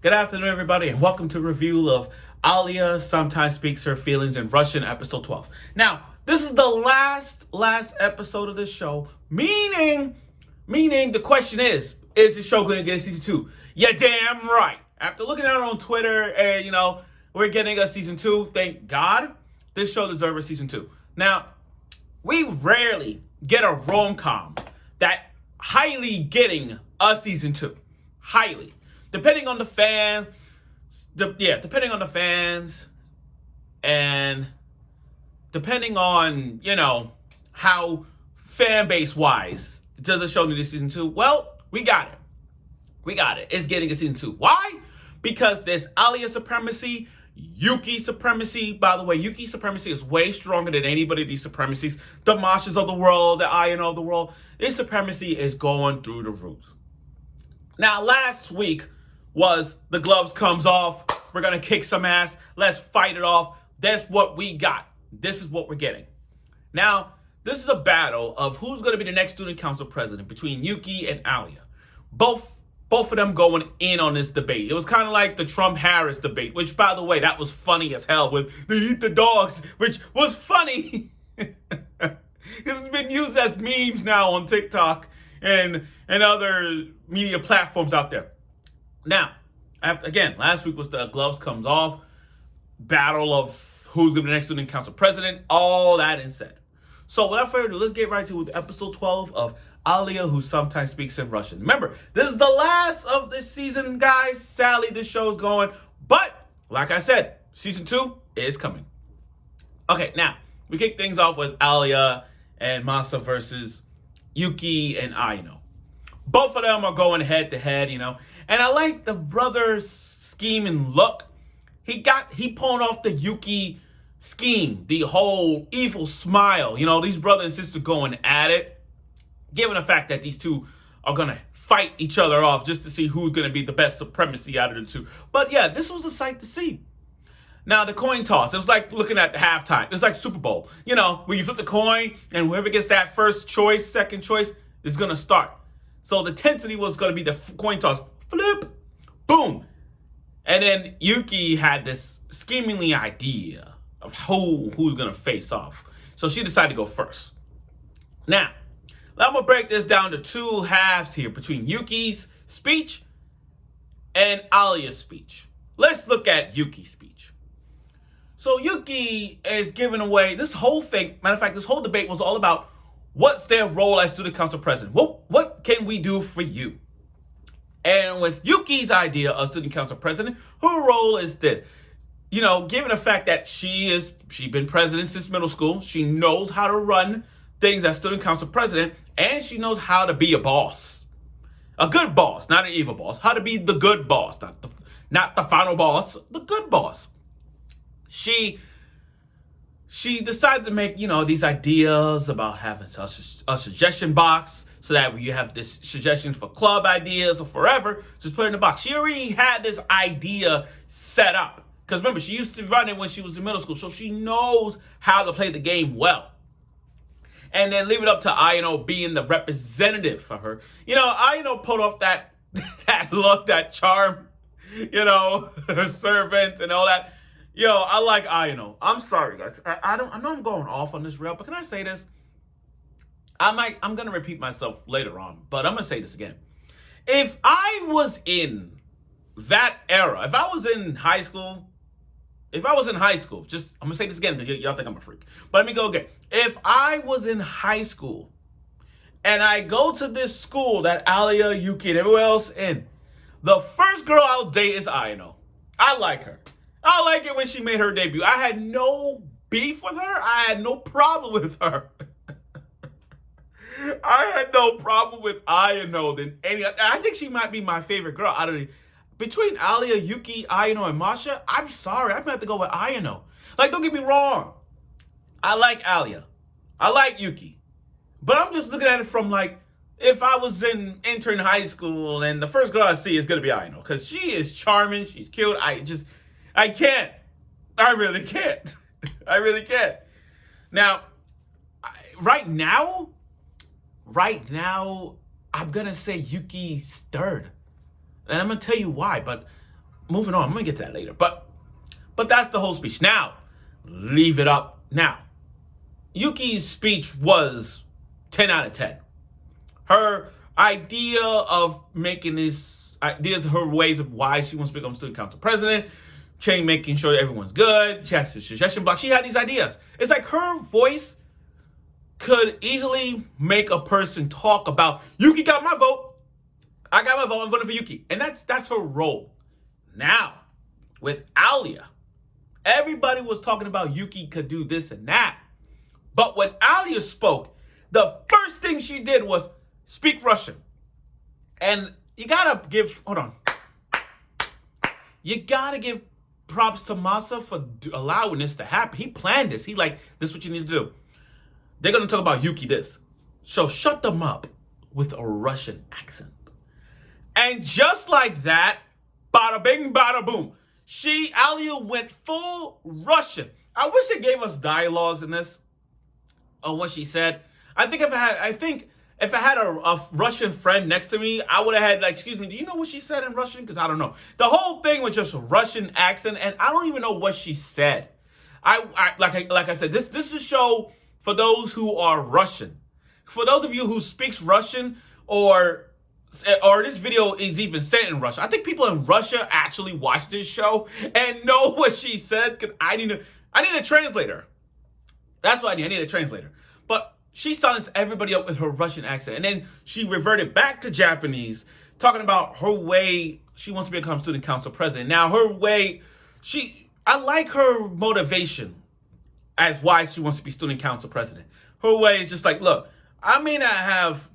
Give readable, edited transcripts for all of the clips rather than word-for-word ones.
Good afternoon, everybody, and welcome to a review of Alya Sometimes Speaks Her Feelings in Russian, episode 12. Now, this is the last episode of this show, meaning the question is this show going to get a season 2? Yeah, damn right. After looking at it on Twitter, and, we're getting a season 2, thank God, this show deserves a season 2. Now, we rarely get a rom-com that highly getting a season 2. Highly. Depending on the fans, depending on the fans, and depending on, how fan base wise does the show need a season 2? Well, we got it. It's getting a season 2. Why? Because there's Alya supremacy, Yuki supremacy. By the way, Yuki supremacy is way stronger than anybody of these supremacies. The Mashas of the world, the Ayan of the world. This supremacy is going through the roof. Now, last week was the gloves comes off. We're going to kick some ass. Let's fight it off. That's what we got. This is what we're getting. Now, this is a battle of who's going to be the next student council president between Yuki and Alya. Both of them going in on this debate. It was kind of like the Trump-Harris debate, which, by the way, that was funny as hell with they eat the dogs, which was funny. Because it's been used as memes now on TikTok and other media platforms out there. Now, last week was the gloves comes off, battle of who's going to be the next student council president, all that and said. So without further ado, let's get right to episode 12 of Alya, who sometimes speaks in Russian. Remember, this is the last of this season, guys. Sadly, this show's going, but like I said, season 2 is coming. Okay, now, we kick things off with Alya and Masa versus Yuki and Aino. Both of them are going head to head, And I like the brother's scheme and look. He pulling off the Yuki scheme, the whole evil smile. These brother and sister going at it. Given the fact that these two are going to fight each other off just to see who's going to be the best supremacy out of the two. But yeah, this was a sight to see. Now, the coin toss, it was like looking at the halftime. It was like Super Bowl. When you flip the coin and whoever gets that first choice, second choice, is going to start. So the intensity was going to be the coin toss. Flip. Boom. And then Yuki had this schemingly idea of who's going to face off. So she decided to go first. Now, I'm going to break this down to two halves here between Yuki's speech and Alya's speech. Let's look at Yuki's speech. So Yuki is giving away this whole thing. Matter of fact, this whole debate was all about what's their role as student council president. What can we do for you? And with Yuki's idea of student council president, her role is this. Given the fact that she's been president since middle school, she knows how to run things as student council president, and she knows how to be a boss. A good boss, not an evil boss. How to be the good boss, not the final boss, the good boss. She decided to make, these ideas about having a suggestion box so that when you have this suggestion for club ideas or forever, just put it in the box. She already had this idea set up. Because remember, she used to run it when she was in middle school, so she knows how to play the game well. And then leave it up to Aino being the representative for her. Aino pulled off that look, that charm, her servant and all that. I like Aino. I'm sorry, guys. I know I'm going off on this rail, but can I say this? I'm going to repeat myself later on, but I'm going to say this again. If I was in that era, if I was in high school, I'm going to say this again because y'all think I'm a freak. But let me go again. If I was in high school and I go to this school that Alya, Yuki, and everyone else in, the first girl I'll date is Aino. I like her. I like it when she made her debut. I had no beef with her. I had no problem with her. I had no problem with Aino than any. I think she might be my favorite girl out of the. Between Alya, Yuki, Aino, and Masha, I'm sorry. I'm going to have to go with Aino. Don't get me wrong. I like Alya. I like Yuki. But I'm just looking at it from, if I was entering high school and the first girl I see is going to be Aino. Because she is charming. She's cute. I can't. I really can't. I really can't. Now, right now, I'm going to say Yuki's third. And I'm going to tell you why, but moving on. I'm gonna get to that later. But that's the whole speech. Now, leave it up. Now, Yuki's speech was 10 out of 10. Her idea of making this ideas, her ways of why she wants to become student council president, making sure everyone's good. She has the suggestion block. She had these ideas. It's like her voice could easily make a person talk about, Yuki got my vote. I got my vote. I'm voting for Yuki. And that's her role. Now, with Alya, everybody was talking about Yuki could do this and that. But when Alya spoke, the first thing she did was speak Russian. And you gotta give, hold on. You gotta give props to Masa for allowing this to happen. He planned this. He like, this is what you need to do. They're gonna talk about Yuki this. So shut them up with a Russian accent. And just like that, bada bing, bada boom. Alya went full Russian. I wish they gave us dialogues in this on what she said. I think if I had a Russian friend next to me, I would have had like, excuse me, do you know what she said in Russian? Because I don't know. The whole thing was just Russian accent, and I don't even know what she said. Like I said, this is a show for those who are Russian. For those of you who speaks Russian, or this video is even sent in Russian. I think people in Russia actually watch this show and know what she said, because I need a translator. That's what I need. I need a translator. But she silenced everybody up with her Russian accent. And then she reverted back to Japanese, talking about her way she wants to become student council president. Now, her way, I like her motivation as why she wants to be student council president. Her way is just like, look, I may not have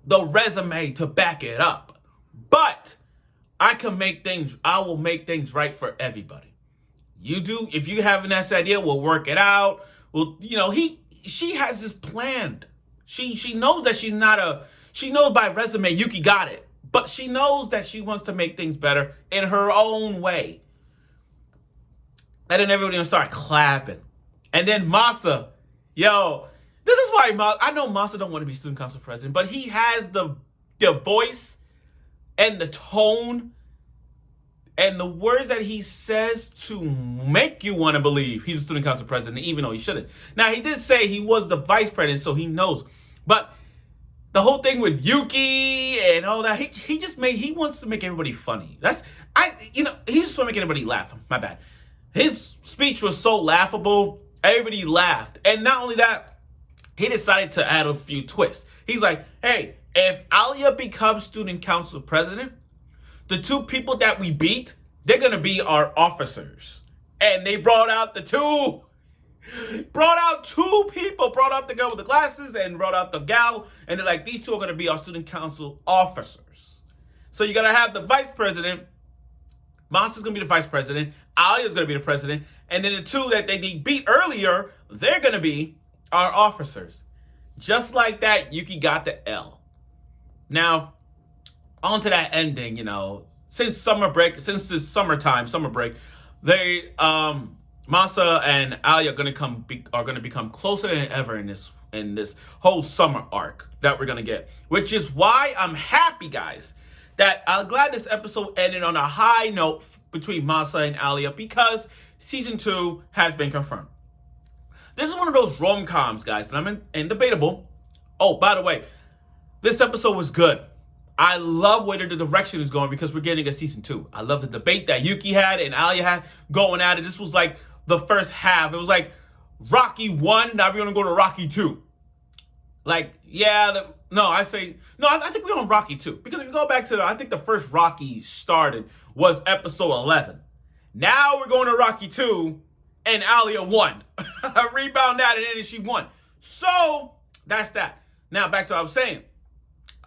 the resume to back it up, but I will make things right for everybody. You do, if you have an idea, we'll work it out. Well, she has this planned. She knows that she knows by resume Yuki got it, but she knows that she wants to make things better in her own way. And then everybody will start clapping. And then Masa, this is why I know Masa don't want to be student council president, but he has the voice and the tone and the words that he says to make you want to believe he's a student council president, even though he shouldn't. Now, he did say he was the vice president, so he knows. But the whole thing with Yuki and all that, he wants to make everybody funny. He just want to make everybody laugh. My bad. His speech was so laughable, everybody laughed. And not only that, he decided to add a few twists. He's like, hey, if Alya becomes student council president, the two people that we beat, they're going to be our officers. And they brought out two people, brought out the girl with the glasses and brought out the gal. And they're like, these two are going to be our student council officers. So you're going to have the vice president. Monster's going to be the vice president. Alya's going to be the president. And then the two that they beat earlier, they're going to be our officers. Just like that, Yuki got the L. Now, on to that ending, since this summer break, they, Masa and Alya are gonna become closer than ever in this whole summer arc that we're gonna get. Which is why I'm happy, guys, that I'm glad this episode ended on a high note between Masa and Alya, because season 2 has been confirmed. This is one of those rom-coms, guys, that I'm in debatable. Oh, by the way, this episode was good. I love where the direction is going, because we're getting a season 2. I love the debate that Yuki had and Alya had going at it. This was like the first half. It was like Rocky 1, now we're going to go to Rocky 2. Like, I think we're on Rocky 2. Because if you go back to I think the first Rocky started was episode 11. Now we're going to Rocky 2 and Alya won. Rebound that and then she won. So, that's that. Now, back to what I was saying.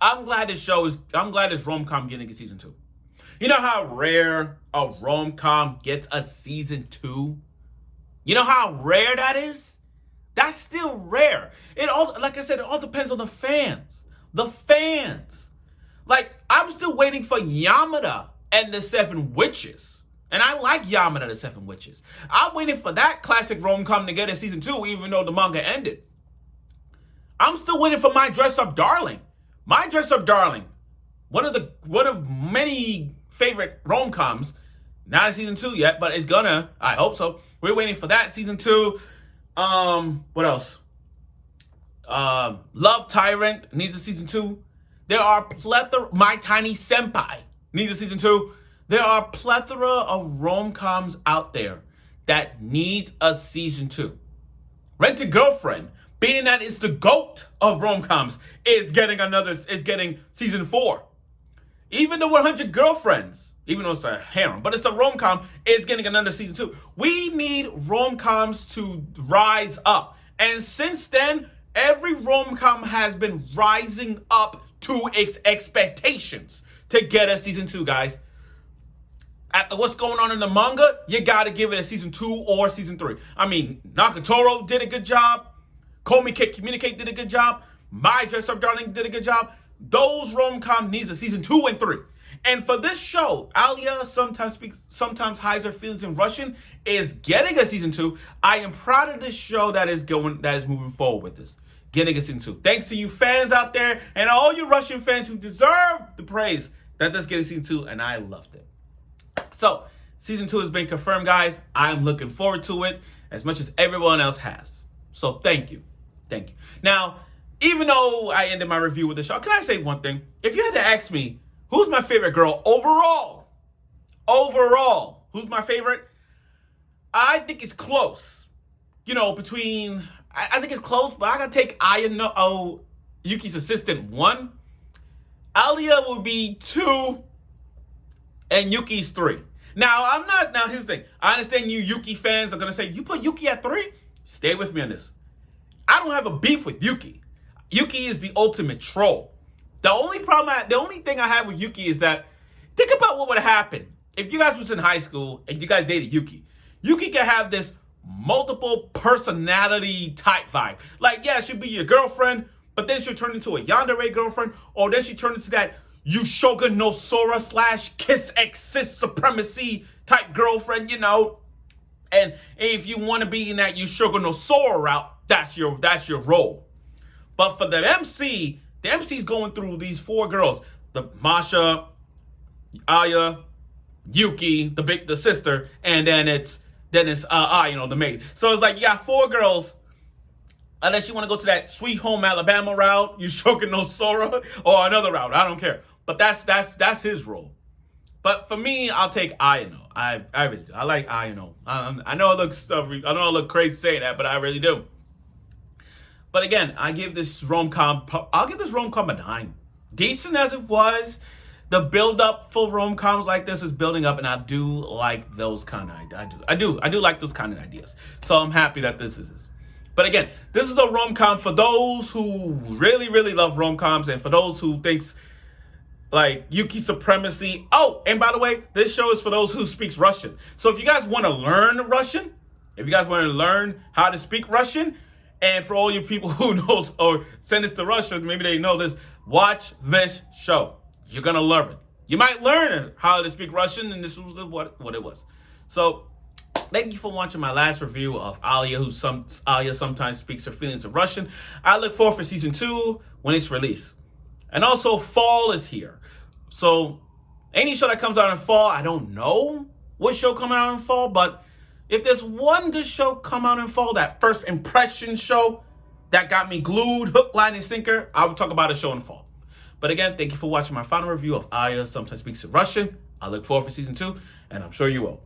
I'm glad this rom-com getting a season 2. You know how rare a rom-com gets a season 2? You know how rare that is? That's still rare. Like I said, it all depends on the fans. The fans. Like, I'm still waiting for Yamada and the 7 Witches. And I like Yamada and the 7 Witches. I'm waiting for that classic rom-com to get a season 2, even though the manga ended. I'm still waiting for My Dress Up Darling. My Dress Up Darling, one of many favorite rom-coms, Not in season 2 yet, but it's gonna. I hope so. We're waiting for that. Season 2. What else? Love Tyrant needs a season 2. There are plethora. My Tiny Senpai needs a season 2. There are plethora of rom-coms out there that needs a season 2. Rent a Girlfriend, being that it's the GOAT of rom-coms, is getting season 4. Even the 100 Girlfriends, even though it's a harem, but it's a rom-com, is getting another season 2. We need rom-coms to rise up. And since then, every rom-com has been rising up to its expectations to get a season 2, guys. After what's going on in the manga, you gotta give it a season 2 or season 3. I mean, Nakatoro did a good job. Komi Can't Communicate did a good job. My Dress Up Darling did a good job. Those rom-com needs a season 2 and 3. And for this show, Alya sometimes hides her feelings in Russian, is getting a season 2. I am proud of this show that is moving forward with this. Getting a season 2. Thanks to you fans out there and all you Russian fans who deserve the praise that this getting season 2, and I loved it. So, season 2 has been confirmed, guys. I'm looking forward to it as much as everyone else has. So, thank you. Thank you. Now, even though I ended my review with the show, can I say one thing? If you had to ask me, who's my favorite girl overall, who's my favorite? I think it's close. You know, between, I think it's close, but I gotta take Aya, Yuki's assistant 1. Alya will be 2. And Yuki's 3. Now, here's the thing. I understand you Yuki fans are going to say, you put Yuki at 3? Stay with me on this. I don't have a beef with Yuki. Yuki is the ultimate troll. The only thing I have with Yuki is that, think about what would happen if you guys was in high school and you guys dated Yuki. Yuki can have this multiple personality type vibe. Like, yeah, she'll be your girlfriend, but then she'll turn into a yandere girlfriend, or then she turn into that Yushoga no Sora / kiss exist supremacy type girlfriend, you know. And if you want to be in that Yushoga no Sora route, that's your role. But for the MC's going through these 4 girls. The Masha, Alya, Yuki, the sister, and then it's the maid. So it's like you got 4 girls. Unless you want to go to that Sweet Home Alabama route, Yushoga no Sora, or another route, I don't care. But that's his role. But for me, I'll take Ayano. I like Ayano. I know I look crazy saying that, but I really do. But again, I'll give this rom-com a 9. Decent as it was, the build-up for rom-coms like this is building up, and I do like those kind of ideas. I do like those kind of ideas. So I'm happy that this is this. But again, this is a rom-com for those who really, really love rom-coms, and for those who thinks like Yuki supremacy. Oh, and by the way, this show is for those who speaks Russian. So if you guys want to learn Russian, if you guys want to learn how to speak Russian, and for all you people who knows or send this to Russia, maybe they know this, watch this show. You're gonna love it. You might learn how to speak Russian, and this was what it was. So thank you for watching my last review of Alya, Alya sometimes speaks her feelings in Russian. I look forward for season 2 when it's released. And also, fall is here. So, any show that comes out in fall, I don't know what show coming out in fall, but if there's one good show come out in fall, that first impression show that got me glued, hook, line, and sinker, I will talk about a show in fall. But again, thank you for watching my final review of Alya Sometimes Speaks in Russian. I look forward for season 2, and I'm sure you will.